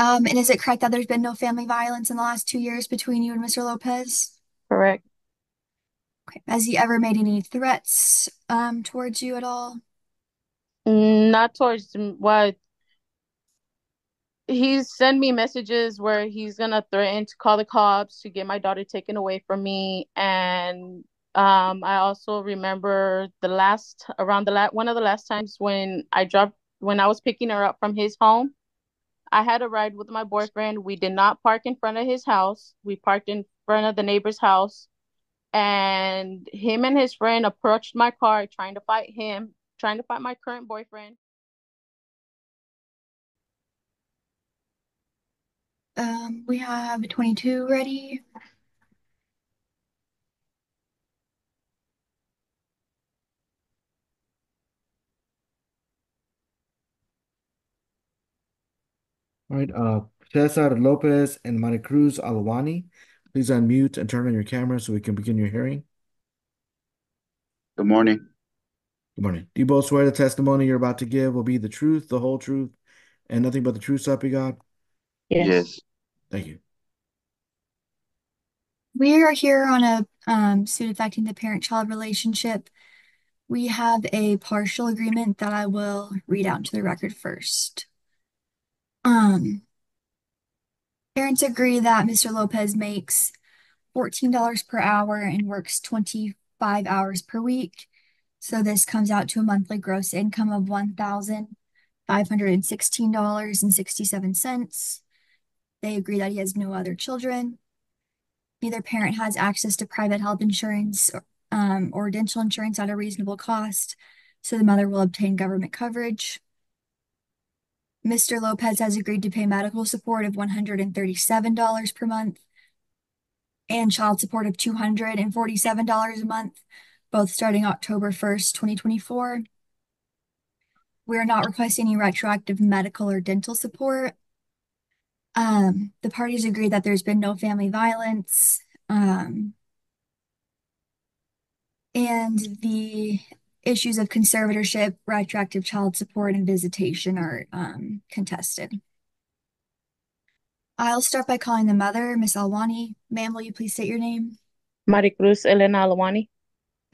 And is it correct that there's been no family violence in the last 2 years between you and Mr. Lopez? Correct. Okay. Has he ever made any threats towards you at all? Not towards what he's sent me messages where he's gonna threaten to call the cops to get my daughter taken away from me. And I also remember the last around the one of the last times when I was picking her up from his home. I had a ride with my boyfriend. We did not park in front of his house. We parked in front of the neighbor's house. And him and his friend approached my car trying to fight my current boyfriend. We have 22 ready. All right, Cesar Lopez and Maricruz Alawani, please unmute and turn on your camera so we can begin your hearing. Good morning. Good morning. Do you both swear the testimony you're about to give will be the truth, the whole truth, and nothing but the truth, so help you God? Yes. Yes. Thank you. We are here on a suit affecting the parent-child relationship. We have a partial agreement that I will read out into the record first. Um, Parents agree that Mr. Lopez makes $14 per hour and works 25 hours per week. So this comes out to a monthly gross income of $1,516.67. They agree that he has no other children. Neither parent has access to private health insurance or dental insurance at a reasonable cost, so the mother will obtain government coverage. Mr. Lopez has agreed to pay medical support of $137 per month and child support of $247 a month, both starting October 1st, 2024. We are not requesting any retroactive medical or dental support. The parties agree that there's been no family violence, and the issues of conservatorship, retroactive child support, and visitation are contested. I'll start by calling the mother, Miss Alwani. Ma'am, will you please state your name? Maricruz Elena Alawani.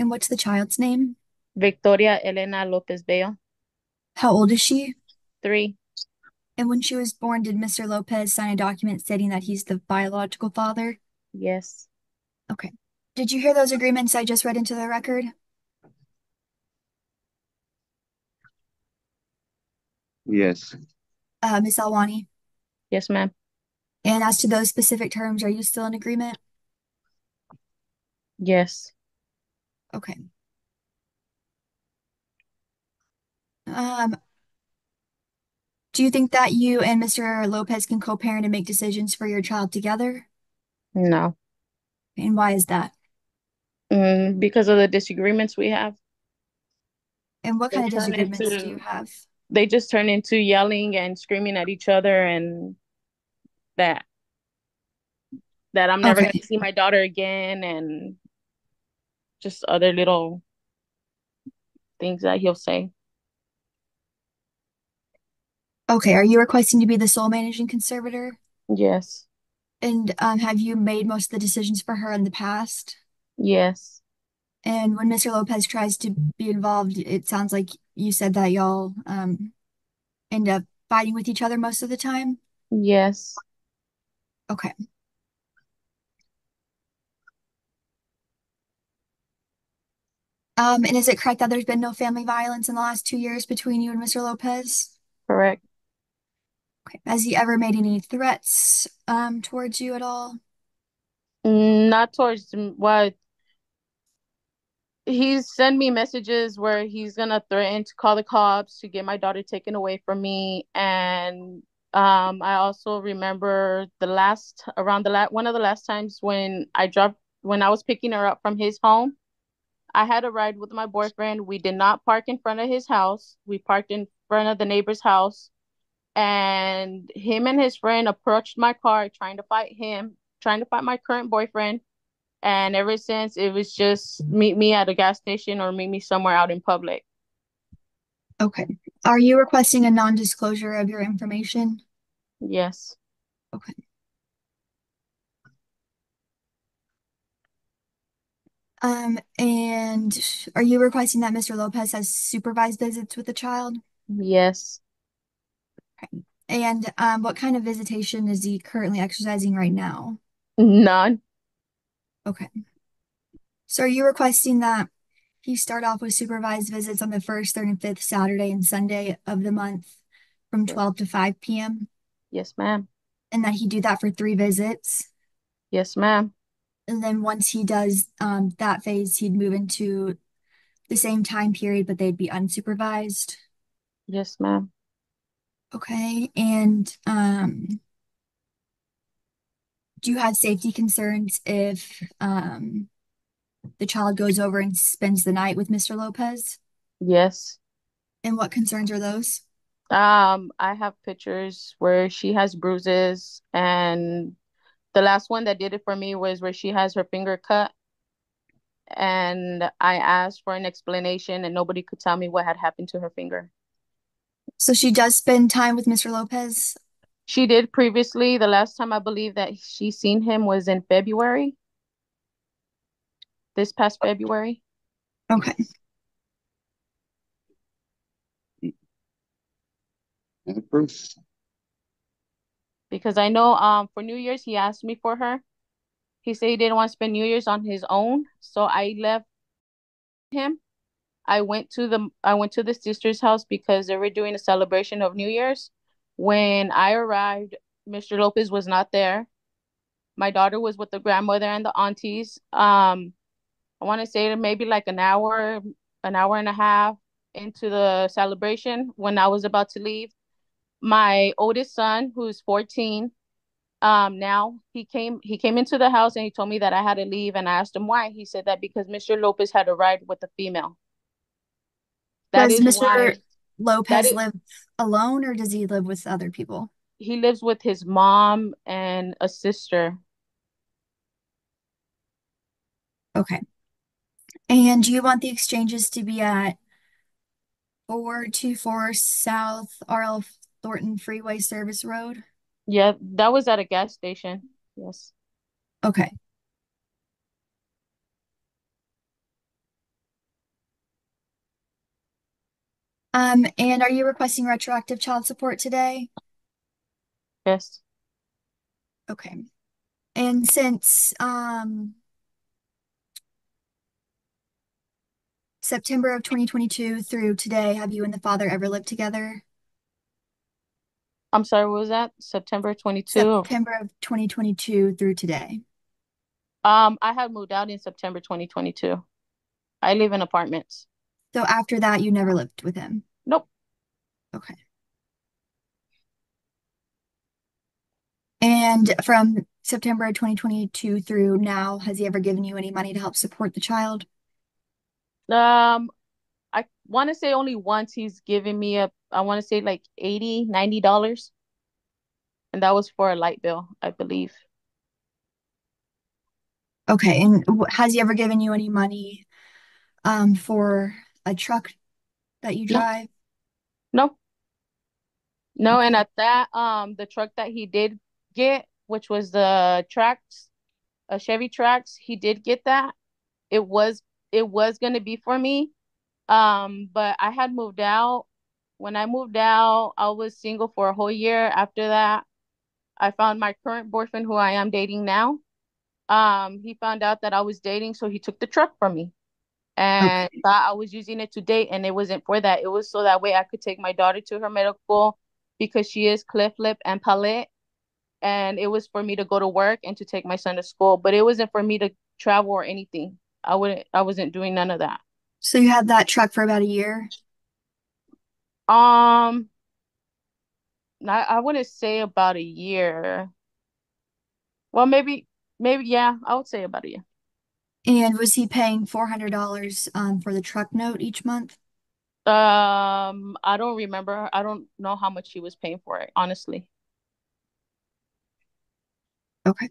And what's the child's name? Victoria Elena Lopez Bello. How old is she? 3. And when she was born, did Mr. Lopez sign a document stating that he's the biological father? Yes. Okay. Did you hear those agreements I just read into the record? Yes. Miss Alwani. Yes, ma'am. And as to those specific terms, are you still in agreement? Yes. Okay. Um, do you think that you and Mr. Lopez can co-parent and make decisions for your child together? No. And why is that? Because of the disagreements we have. And what They kind of turn disagreements do you into have? they just turn into yelling and screaming at each other, and that I'm never Okay. gonna see my daughter again, and just other little things that he'll say. Okay. Are you requesting to be the sole managing conservator? Yes. And have you made most of the decisions for her in the past? Yes. And when Mr. Lopez tries to be involved, it sounds like you said that y'all end up fighting with each other most of the time. Yes. Okay. And is it correct that there's been no family violence in the last 2 years between you and Mr. Lopez? Correct. Okay. Has he ever made any threats towards you at all? Not towards what he's sent me messages where he's gonna threaten to call the cops to get my daughter taken away from me. And I also remember the last around the one of the last times when I was picking her up from his home. I had a ride with my boyfriend. We did not park in front of his house. We parked in front of the neighbor's house. And him and his friend approached my car trying to fight my current boyfriend. And ever since, it was just meet me at a gas station or meet me somewhere out in public. Okay. Are you requesting a non-disclosure of your information? Yes. Okay. And are you requesting that Mr. Lopez has supervised visits with the child? Yes. Okay. And what kind of visitation is he currently exercising right now? None. Okay. So are you requesting that he start off with supervised visits on the first, third, and fifth Saturday and Sunday of the month from Yes. 12 to 5 p.m. Yes, ma'am. and that he do that for 3 visits? Yes, ma'am. And then once he does that phase, he'd move into the same time period, but they'd be unsupervised. Yes, ma'am. Okay. And do you have safety concerns if the child goes over and spends the night with Mr. Lopez? Yes. And what concerns are those? I have pictures where she has bruises, and the last one that did it for me was where she has her finger cut, and I asked for an explanation, and nobody could tell me what had happened to her finger. So she does spend time with Mr. Lopez? She did previously. The last time I believe that she seen him was in February, this past February. Okay. And Bruce. Because I know for New Year's he asked me for her. He said he didn't want to spend New Year's on his own, so I left him. I went to the sister's house because they were doing a celebration of New Year's. When I arrived, Mr. Lopez was not there. My daughter was with the grandmother and the aunties. I want to say maybe like an hour and a half into the celebration when I was about to leave. My oldest son, who's 14, now he came into the house and he told me that I had to leave, and I asked him why. He said that because Mr. Lopez had arrived with a female. That Does is Mr. why that Lopez is live alone or does he live with other people? he lives with his mom and a sister. Okay. And do you want the exchanges to be at 424 South R.L. Thornton Freeway Service Road? Yeah, that was at a gas station. Yes. Okay. And are you requesting retroactive child support today? Yes. Okay. And since September of 2022 through today, have you and the father ever lived together? I'm sorry, what was that? September 22. September of 2022 through today. I had moved out in September 2022. I live in apartments. So after that, you never lived with him. Nope. Okay. And from September of 2022 through now, has he ever given you any money to help support the child? Um, I want to say only once he's given me I want to say like 80, $90, and that was for a light bill, I believe. Okay. And has he ever given you any money for a truck that you No, drive? no, no. And Okay. at that, the truck that he did get, which was the Trax, a Chevy Trax, he did get that. It was it was gonna be for me. But I had moved out. When I moved out, I was single for a whole year. After that, I found my current boyfriend, who I am dating now. He found out that I was dating, so he took the truck from me and Okay. thought I was using it to date, and it wasn't for that. It was so that way I could take my daughter to her medical because she is cleft lip and palate, and it was for me to go to work and to take my son to school, but it wasn't for me to travel or anything. I wasn't doing none of that. So you had that truck for about a year? Um, I wouldn't say about a year. Well, maybe yeah, I would say about a year. And was he paying $400 for the truck note each month? I don't remember. I don't know how much he was paying for it, honestly. Okay.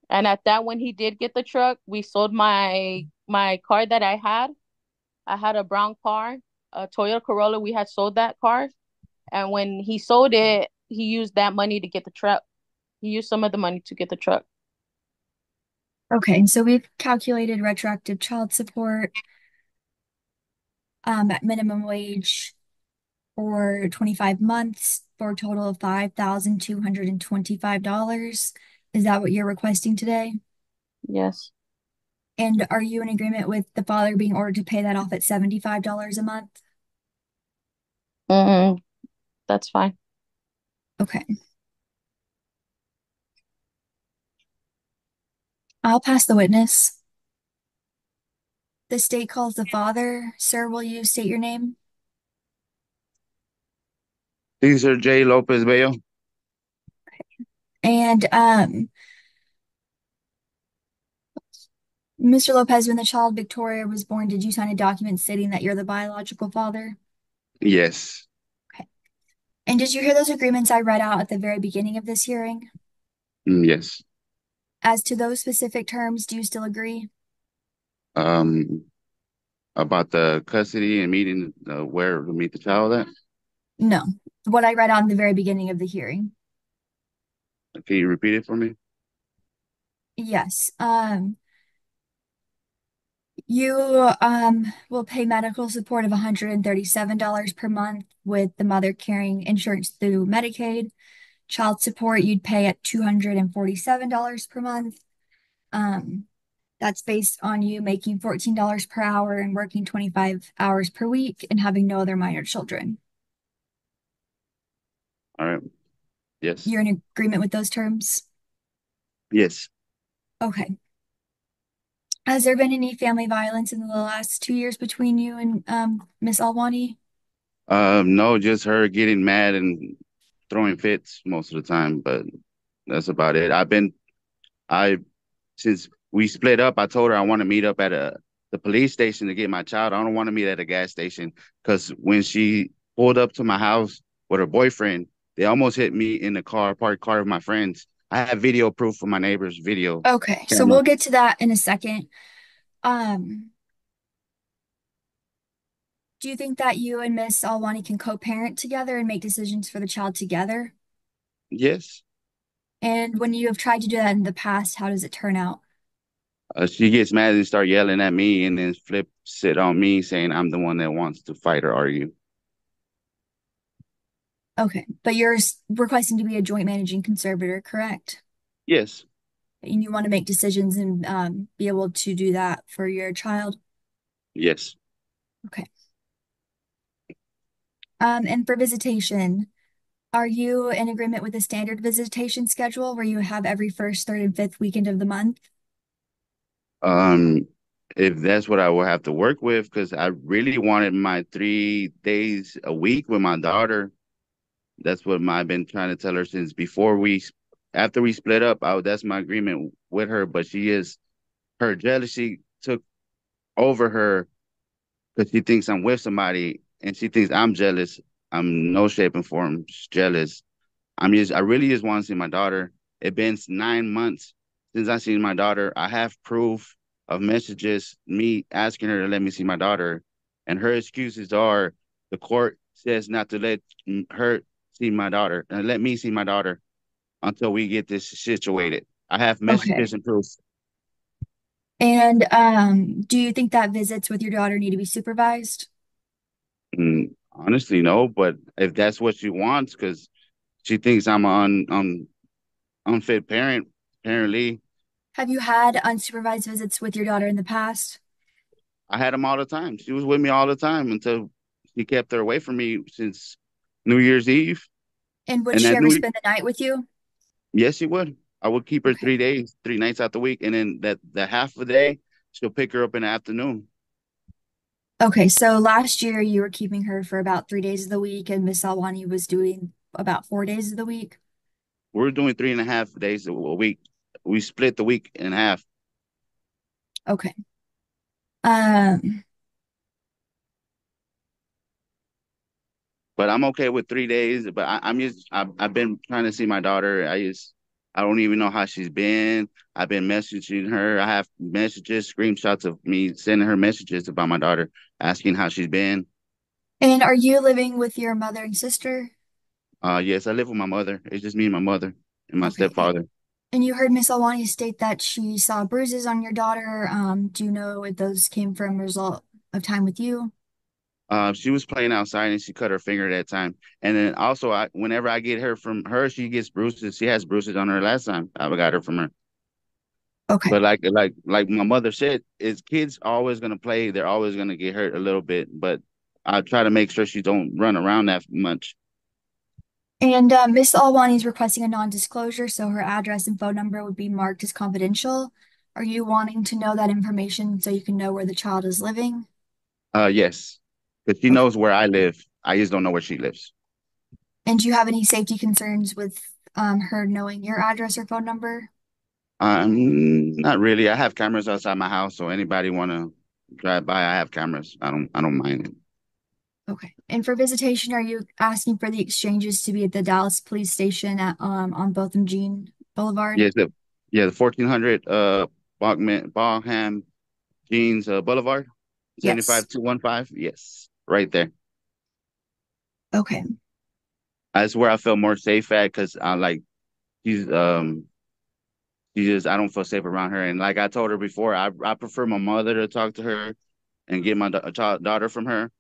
And at that, when he did get the truck, we sold my car that I had. I had a brown car, a Toyota Corolla. We had sold that car, and when he sold it, he used that money to get the truck. He used some of the money to get the truck. Okay, so we've calculated retroactive child support at minimum wage for 25 months for a total of $5,225. Is that what you're requesting today? Yes. And are you in agreement with the father being ordered to pay that off at $75 a month? Mm, that's fine. Okay. I'll pass the witness. The state calls the father. Sir, will you state your name? Cesar J. Lopez Bello. And Mr. Lopez, when the child Victoria was born, did you sign a document stating that you're the biological father? Yes. Okay. And did you hear those agreements I read out at the very beginning of this hearing? Yes. As to those specific terms, do you still agree? Um, about the custody and meeting where to meet the child at. No. What I read out in the very beginning of the hearing. Can you repeat it for me? Yes. You will pay medical support of $137 per month with the mother carrying insurance through Medicaid. Child support you'd pay at $247 per month. Um, that's based on you making $14 per hour and working 25 hours per week and having no other minor children. All right. Yes. You're in agreement with those terms? Yes. Okay. Has there been any family violence in the last 2 years between you and Miss Alwani? No, just her getting mad and throwing fits most of the time, but that's about it. I since we split up, I told her I want to meet up at the police station to get my child. I don't want to meet at a gas station because when she pulled up to my house with her boyfriend, they almost hit me in the car, parked car of my friends. I have video proof from my neighbor's video Okay, so camera. we'll get to that in a second. Um, do you think that you and Miss Alwani can co-parent together and make decisions for the child together? Yes. And when you have tried to do that in the past, how does it turn out? She gets mad and start yelling at me and then flips it on me saying I'm the one that wants to fight or argue. Okay, but you're requesting to be a joint managing conservator, correct? Yes. And you want to make decisions and be able to do that for your child? Yes. Okay. And for visitation, are you in agreement with the standard visitation schedule where you have every first, third, and fifth weekend of the month? Um, if that's what I will have to work with, because I really wanted my 3 days a week with my daughter. That's what I've been trying to tell her since after we split up. That's my agreement with her, but her jealousy took over her because she thinks I'm with somebody and she thinks I'm jealous. I'm no shape and form jealous. I really just want to see my daughter. It's been 9 months since I seen my daughter. I have proof of messages, me asking her to let me see my daughter. And her excuses are the court says not to let her see my daughter and let me see my daughter until we get this situated. I have Okay. messages and proof. And do you think that visits with your daughter need to be supervised? Honestly, no, but if that's what she wants, because she thinks I'm an unfit parent, apparently. Have you had unsupervised visits with your daughter in the past? I had them all the time. She was with me all the time until she kept her away from me since New Year's Eve. And would And she that ever New spend the night with you? yes, she would. I would keep her Okay. 3 days, 3 nights out the week, and then the half a day, she'll pick her up in the afternoon. Okay, so last year you were keeping her for about 3 days of the week, and Miss Alwani was doing about 4 days of the week. We're doing 3.5 days a week. We split the week in half, Okay. Um, but I'm okay with 3 days. But I've been trying to see my daughter. I don't even know how she's been. I've been messaging her. I have messages, screenshots of me sending her messages about my daughter, asking how she's been. and are you living with your mother and sister? Yes, I live with my mother. It's just me and my mother and my Okay. stepfather. And you heard Miss Alwani state that she saw bruises on your daughter. Do you know if those came from a result of time with you? She was playing outside and she cut her finger that time. And then also, whenever I get her from her, she gets bruises. She has bruises on her last time I got her from her. Okay. But like my mother said, is kids always gonna play. They're always gonna get hurt a little bit. But I try to make sure she don't run around that much. And Miss Alwani is requesting a non-disclosure, so her address and phone number would be marked as confidential. Are you wanting to know that information so you can know where the child is living? Yes, because she Okay. knows where I live. I just don't know where she lives. And do you have any safety concerns with her knowing your address or phone number? Not really. I have cameras outside my house, so anybody wanna drive by, I have cameras. I don't mind it. Okay. And for visitation, are you asking for the exchanges to be at the Dallas Police Station at on Botham Jean Boulevard? Yes, the 1400 Bonham Jeans Boulevard, Yes. 75215. Yes, right there. Okay. That's where I feel more safe at because I like she's she just I don't feel safe around her. And like I told her before, I prefer my mother to talk to her and get my daughter from her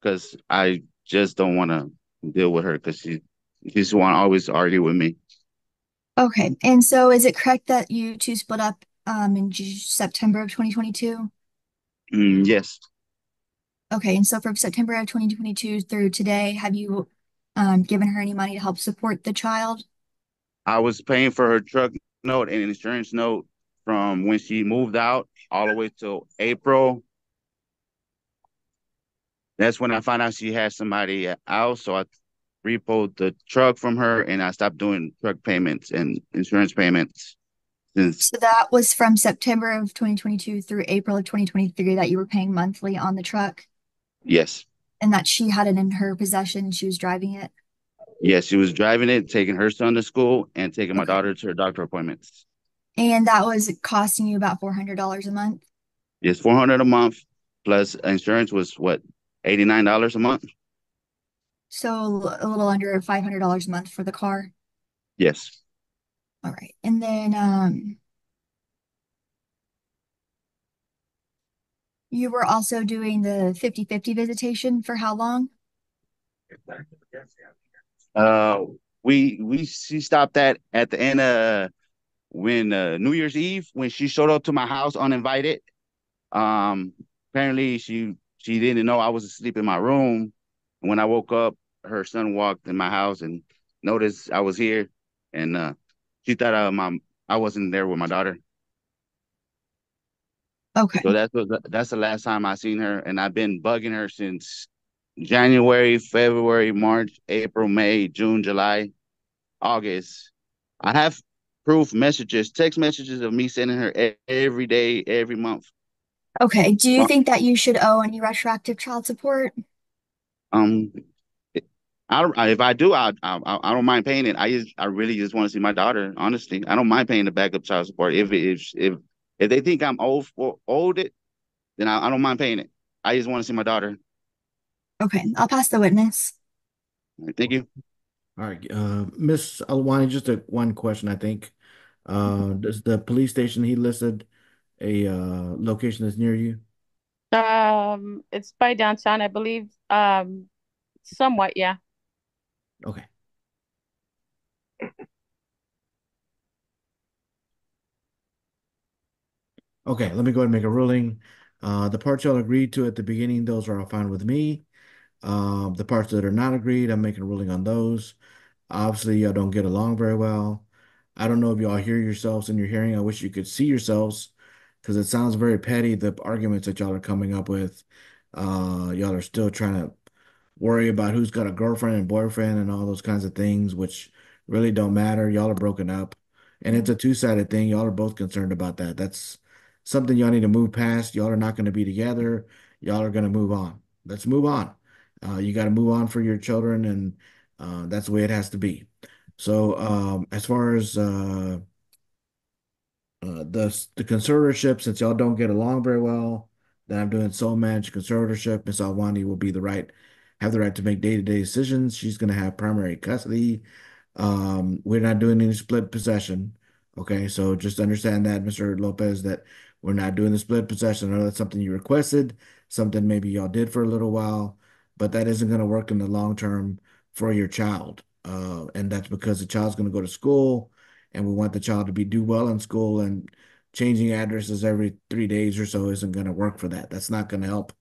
because I just don't want to deal with her because she just want to always argue with me. Okay. And so is it correct that you two split up in September of 2022? Yes, Okay. And so from September of 2022 through today, have you given her any money to help support the child? I was paying for her truck note and insurance note from when she moved out all the way till April. That's when I found out she had somebody else. So I repoed the truck from her and I stopped doing truck payments and insurance payments since, So that was from September of 2022 through April of 2023 that you were paying monthly on the truck yes. and that she had it in her possession and she was driving it. Yes, she was driving it, taking her son to school and taking my Okay. daughter to her doctor appointments. And that was costing you about $400 a month. Yes, 400 a month plus insurance was what, $89 a month? So a little under $500 a month for the car. Yes. All right. And then you were also doing the 50-50 visitation for how long? Uh we she stopped that at the end of when New Year's Eve when she showed up to my house uninvited. Um, Apparently she didn't know I was asleep in my room. When I woke up, her son walked in my house and noticed I was here, and she thought I wasn't there with my daughter. So Okay. that's the last time I seen her, and I've been bugging her since January, February, March, April, May, June, July, August. I have proof messages, text messages of me sending her every day, every month. Okay. Do you think that you should owe any retroactive child support? Um, if I do, I don't mind paying it. I really just want to see my daughter. Honestly, I don't mind paying the backup child support. If they think I'm owed it, then I don't mind paying it. I just want to see my daughter. Okay. I'll pass the witness. Thank you. All right, Miss Alwani, just one question, I think. Does the police station he listed a location that's near you? It's by downtown, I believe. Somewhat, yeah. Okay. Okay, let me go ahead and make a ruling. The parts y'all agreed to at the beginning, those are all fine with me. The parts that are not agreed, I'm making a ruling on those. Obviously, y'all don't get along very well. I don't know if y'all hear yourselves in your hearing. I wish you could see yourselves because it sounds very petty, the arguments that y'all are coming up with. Y'all are still trying to worry about who's got a girlfriend and boyfriend and all those kinds of things, which really don't matter. Y'all are broken up, and it's a two-sided thing. Y'all are both concerned about that. That's something y'all need to move past. Y'all are not going to be together. Y'all are going to move on. Let's move on. You got to move on for your children, and that's the way it has to be. So, as far as the conservatorship, since y'all don't get along very well, then I'm doing sole managed conservatorship. Miss Alwani will be the right have the right to make day-to-day decisions. She's going to have primary custody. We're not doing any split possession. Okay, so just understand that, Mr. Lopez, that we're not doing the split possession. I know that's something you requested, something maybe y'all did for a little while, but that isn't going to work in the long term for your child. And that's because the child's going to go to school, and we want the child to be do well in school, and changing addresses every 3 days or so isn't going to work for that. That's not going to help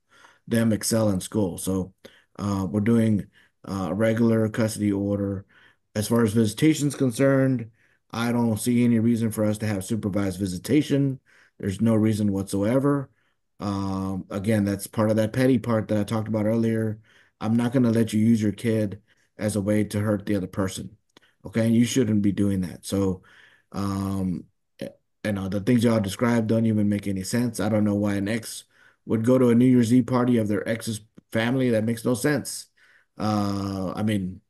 them excel in school. So we're doing a regular custody order. As far as visitation is concerned, I don't see any reason for us to have supervised visitation. There's no reason whatsoever. Again, that's part of that petty part that I talked about earlier. I'm not going to let you use your kid as a way to hurt the other person. Okay, you shouldn't be doing that. So, um, the things y'all described don't even make any sense. I don't know why an ex would go to a New Year's Eve party of their ex's family. That makes no sense. I mean,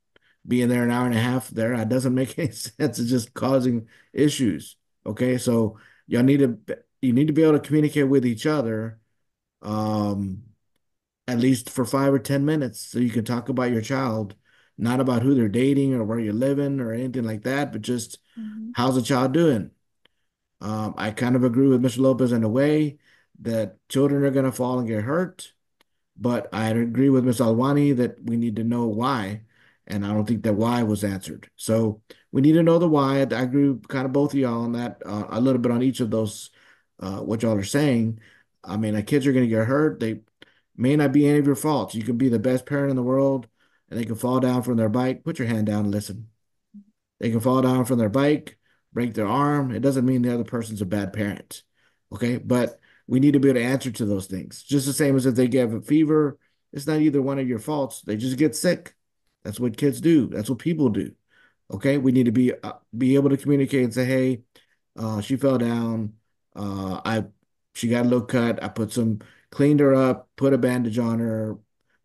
being there an hour and a half there, that doesn't make any sense. It's just causing issues. Okay, so you need to be able to communicate with each other, um, at least for 5 or 10 minutes, so you can talk about your child, not about who they're dating or where you're living or anything like that, but just Mhm. how's the child doing. I kind of agree with Mr. Lopez in a way that children are going to fall and get hurt, but I agree with Ms. Alwani that we need to know why, and I don't think that why was answered. So we need to know the why. I agree with kind of both of y'all on that, a little bit on each of those, what y'all are saying. I mean, kids are going to get hurt. They may not be any of your faults. You can be the best parent in the world, and they can fall down from their bike. Put your hand down and listen. They can fall down from their bike, break their arm. It doesn't mean the other person's a bad parent. Okay. But we need to be able to answer to those things. Just the same as if they get a fever, it's not either one of your faults. They just get sick. That's what kids do. That's what people do. Okay. We need to be able to communicate and say, hey, she fell down. I she got a little cut. I cleaned her up, put a bandage on her,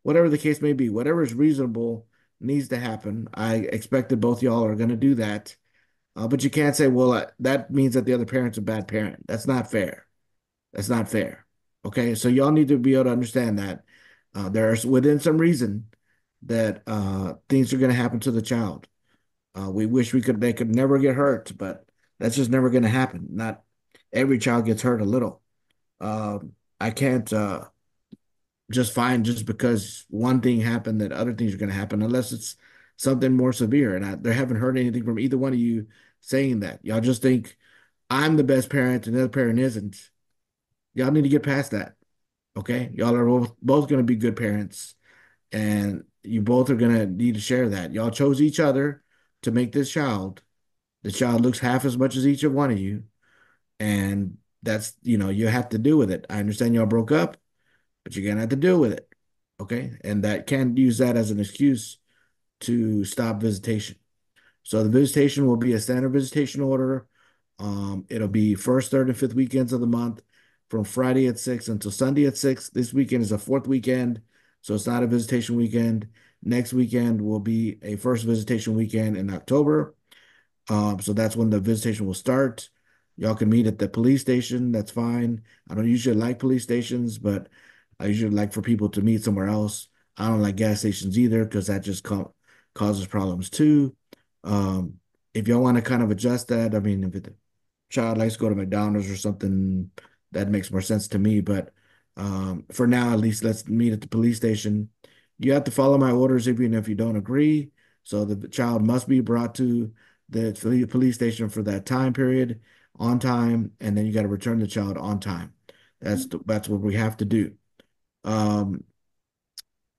whatever the case may be, whatever is reasonable needs to happen. I expect that both y'all are going to do that. But you can't say, well, that means that the other parent's a bad parent. That's not fair. That's not fair. Okay. So y'all need to be able to understand that there's within some reason that things are going to happen to the child. We wish they could never get hurt, but that's just never going to happen. Not every child gets hurt a little. I can't just find just because one thing happened that other things are going to happen unless it's something more severe. And they haven't heard anything from either one of you saying that. Y'all just think I'm the best parent and the other parent isn't. Y'all need to get past that. Okay. Y'all are both going to be good parents, and you both are going to need to share that. Y'all chose each other to make this child. The child looks half as much as each of one of you. And that's, you have to deal with it. I understand y'all broke up, but you're gonna have to deal with it. Okay. And that can't use that as an excuse to stop visitation. So the visitation will be a standard visitation order. It'll be first, third, and fifth weekends of the month from Friday at 6 until Sunday at 6. This weekend is a fourth weekend, so it's not a visitation weekend. Next weekend will be a first visitation weekend in October. So that's when the visitation will start. Y'all can meet at the police station. That's fine. I don't usually like police stations, but I usually like for people to meet somewhere else. I don't like gas stations either because that just causes problems too. Um, if y'all want to kind of adjust that, I mean, if the child likes to go to McDonald's or something, that makes more sense to me. But for now, at least let's meet at the police station. You have to follow my orders even if you don't agree. So the child must be brought to the police station for that time period on time, and then you got to return the child on time. That's what we have to do. Um,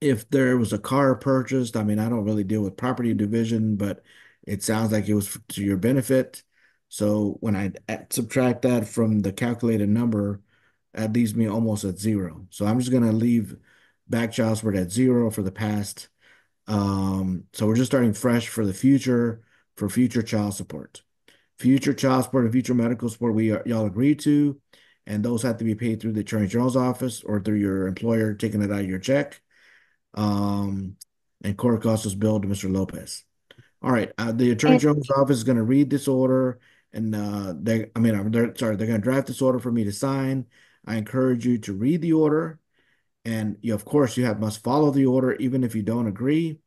if there was a car purchased, I mean, I don't really deal with property division, but it sounds like it was to your benefit. So when I subtract that from the calculated number, that leaves me almost at zero. So I'm just gonna leave back child support at zero for the past. So we're just starting fresh for the future, for future child support. Future child support and future medical support y'all agreed to, and those have to be paid through the Attorney General's office or through your employer taking it out of your check. Um, and court costs is billed to Mr. Lopez. All right, the Attorney And General's office is going to read this order, and they're going to draft this order for me to sign. I encourage you to read the order And you, of course, you have must follow the order even if you don't agree.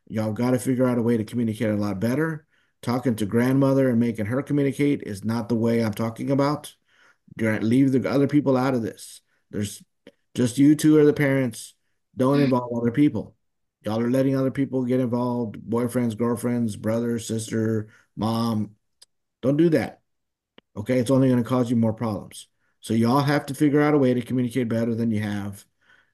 Y'all got to figure out a way to communicate a lot better. Talking to grandmother and making her communicate is not the way I'm talking about. Leave the other people out of this. There's just you two are the parents. Don't involve other people. Y'all are letting other people get involved, boyfriends, girlfriends, brother, sister, mom. Don't do that. Okay, it's only going to cause you more problems. So y'all have to figure out a way to communicate better than you have.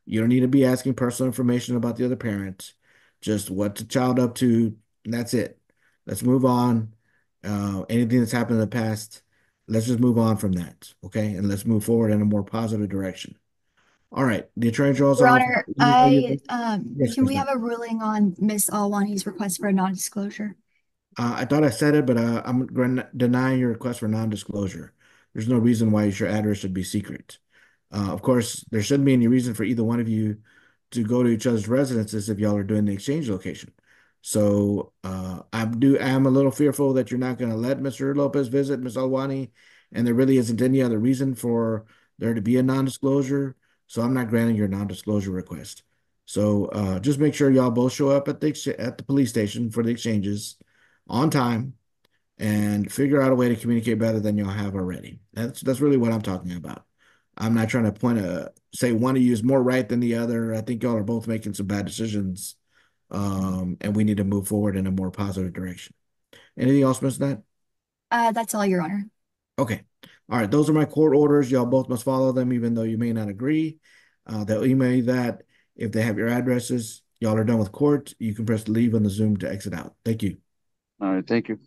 You don't need to be asking personal information about the other parent. Just what's the child up to, and that's it. Let's move on. Anything that's happened in the past, let's just move on from that. Okay, and let's move forward in a more positive direction. All right, the Attorney General's Your office. Honor, Let me know you. Yes, can Ms. we have a ruling on Miss Alwani's request for a non-disclosure? I thought I said it, but I'm denying your request for non-disclosure. There's no reason why your address should be secret. Of course, there shouldn't be any reason for either one of you to go to each other's residences if y'all are doing the exchange location. So I'm a little fearful that you're not going to let Mr. Lopez visit Ms. Alwani, and there really isn't any other reason for there to be a non-disclosure. So I'm not granting your non-disclosure request. So just make sure y'all both show up at the police station for the exchanges on time and figure out a way to communicate better than y'all have already. That's really what I'm talking about. I'm not trying to say one of you is more right than the other. I think y'all are both making some bad decisions, and we need to move forward in a more positive direction. Anything else, Miss Knight? That's all, Your Honor. Okay. All right. Those are my court orders. Y'all both must follow them, even though you may not agree. They'll email you that. If they have your addresses, y'all are done with court. You can press leave on the Zoom to exit out. Thank you. All right, thank you.